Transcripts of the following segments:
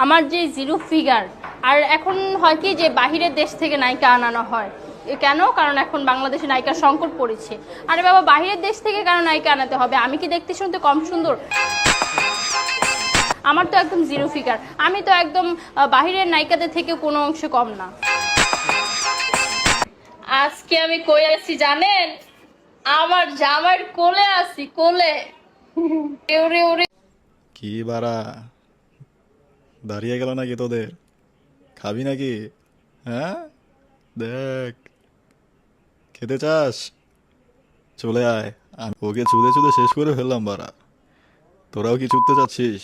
আমার যে zero figure. আর এখন হয় কি যে বাহিরের দেশ থেকে নায়িকা আনানো হয়, কেন? কারণ এখন বাংলাদেশে নায়িকার সংকট পড়েছে। আরে বাবা, বাহিরের দেশ থেকে কেন নায়িকা আনাতে হবে? আমি কি দেখতে শুনতে কম সুন্দর? আমার তো একদম জিরো ফিগার, আমি তো একদম বাহিরের নায়িকাদের থেকে কোনো অংশে কম না। আজকে আমি কই আছি জানেন? আমার জামাইয়ের কোলে আছি, কোলে। ওরে ওরে, কি বাড়া, দাঁড়িয়ে গেল নাকি তোদের? খাবি নাকি? হ্যাঁ, দেখ, খেতে চাস? চলে আয়, আমি ওকে চুদে চুদে শেষ করে ফেললাম বাড়া। তোরাও কি চুদতে চাচ্ছিস?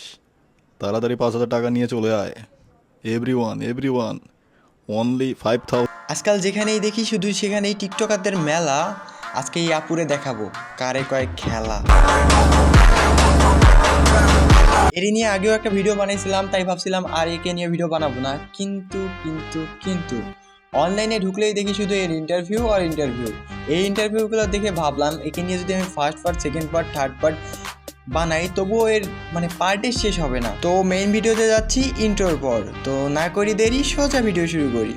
তাড়াতাড়ি 5,000 টাকা নিয়ে চলে আয়। Everyone only 5,000। আজকাল যেখানেই দেখি শুধু সেখানেই টিকটকারদের মেলা। আজকে এই আপুরে দেখাবো কারে কয় খেলা। এরই নিয়ে আগেও একটা ভিডিও বানিয়েছিলাম, তাই ভাবছিলাম আর একে নিয়ে ভিডিও বানাবো না, কিন্তু অনলাইনে ঢুকলেই দেখি শুধু এর ইন্টারভিউ আর ইন্টারভিউ। এই ইন্টারভিউগুলো দেখে ভাবলাম একে নিয়ে যদি আমি first part, second part, third part বানাই তবুও এর পার্টের শেষ হবে না। তো মেইন ভিডিওতে যাচ্ছি ইন্ট্রোর পর। তো না করি দেরি, সোজা ভিডিও শুরু করি।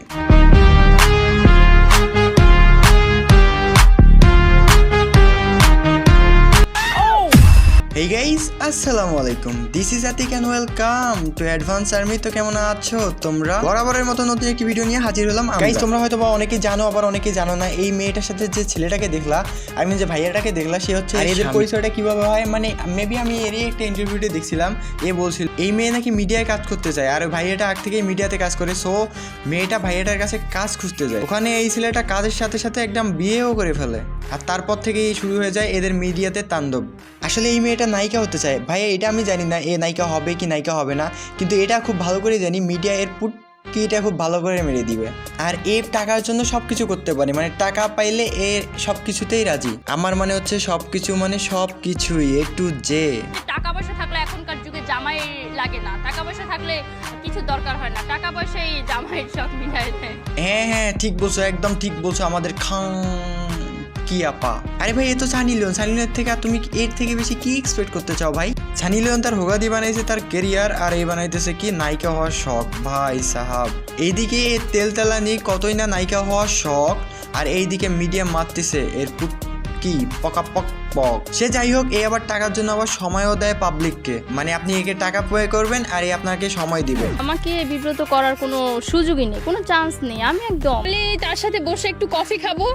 হেই গাইস, আসসালামু আলাইকুম, this is Atik and welcome to advance army. তো কেমন আছো তোমরা? বরাবরের মতো নতুন একটি ভিডিও নিয়ে হাজির হলাম। গাইস, তোমরা হয়তো বা অনেকেই জানো, আবার অনেকেই জানো না। এই মেয়েটার সাথে যে ছেলেটাকে দেখলা, যে ভাইয়াটাকে দেখলা, সে হচ্ছে, আর এদের পরিচয়টা কিভাবে হয় মেবি আমি এরই একটা ইন্টারভিউতে দেখছিলাম। এ বলছিল এই মেয়ে নাকি মিডিয়ায় কাজ করতে চায়, আর ভাইয়াটা আগ থেকেই মিডিয়াতে কাজ করে। সো মেয়েটা ভাইয়াটার কাছে কাজ খুঁজতে যায়। ওখানে এই ছেলেটা কাজের সাথে সাথে একদম বিয়েও করে ফেলে, আর তারপর থেকেই শুরু হয়ে যায় এদের মিডিয়াতে তাণ্ডব। আসলে এই মেয়েটা নায়িকা হতে চায়। ভাইয়া এটা আমি জানি না এ নায়িকা হবে কি নায়িকা হবে না, কিন্তু এটা খুব ভালো করে জানি মিডিয়া এর কি এটা খুব ভালো করে মেরে দিবে। আর এ টাকার জন্য সব কিছু করতে পারে, টাকা পাইলে এ সব কিছুতেই রাজি। আমার হচ্ছে সব কিছু, সব কিছুই এ টু জে। টাকা পয়সা থাকলে এখনকার যুগে জামাই লাগে না, টাকা পয়সা থাকলে কিছু দরকার হয় না, টাকা পয়সাই জামাইয়ের সব মিলাই দেয়। হ্যাঁ ঠিক বলছো, একদম ঠিক বলছো আমাদের খান কি আপা। আরে ভাই, এ তো সানি লিওনের থেকে তুমি এর থেকে বেশি কি এক্সপেক্ট করতে চাও ভাই? সানি লিওন তার হোগাদি বানাইছে তার কেরিয়ার, আর এই বানাইতেছে কি নায়িকা হওয়ার শখ। ভাই সাহাব, এইদিকে তেলতেলানি কতই না নায়িকা হওয়ার শখ, আর এইদিকে মিডিয়া মারতেছে এর কি পকা পক পক। সে যাই হোক, এ আবার টাকার জন্য আবার সময়ও দেয় পাবলিককে। আপনি একে টাকা পে করবেন আর এ আপনাকে সময় দিবে। আমাকে বিব্রত করার কোনো সুযোগই নেই, কোনো চান্স নেই। আমি একদম তার সাথে বসে একটু কফি খাবো,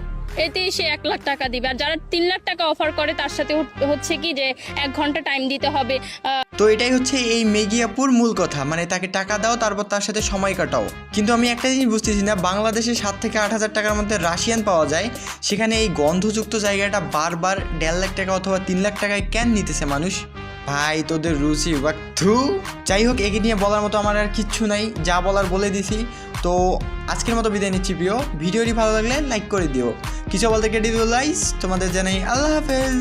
এতেই সে 1 লাখ টাকা দিবে। আর যারা 3 লাখ টাকা অফার করে তার সাথে হচ্ছে কি যে 1 ঘন্টা টাইম দিতে হবে। তো এটাই হচ্ছে এই মেগিয়াপুর মূল কথা, তাকে টাকা দাও, তারপর তার সাথে সময় কাটাও। কিন্তু আমি একটা জিনিস বুঝতেছি না, বাংলাদেশে 7 থেকে 8,000 টাকার মধ্যে রাশিয়ান পাওয়া যায়, সেখানে এই গন্ধযুক্ত জায়গাটা বারবার 1.5 লাখ টাকা অথবা 3 লাখ টাকায় কেন নিতেছে মানুষ? ভাই তোদের রুচি থু। যাই হোক, একে নিয়ে বলার মতো আমার আর কিচ্ছু নাই, যা বলার বলে দিছি। তো আজকের মতো বিদায় নিচ্ছি প্রিয়। ভিডিওটি ভালো লাগলে লাইক করে দিও, কিছু বলতে কেটে দিও লাইস। তোমাদের জানাই আল্লাহ হাফেজ।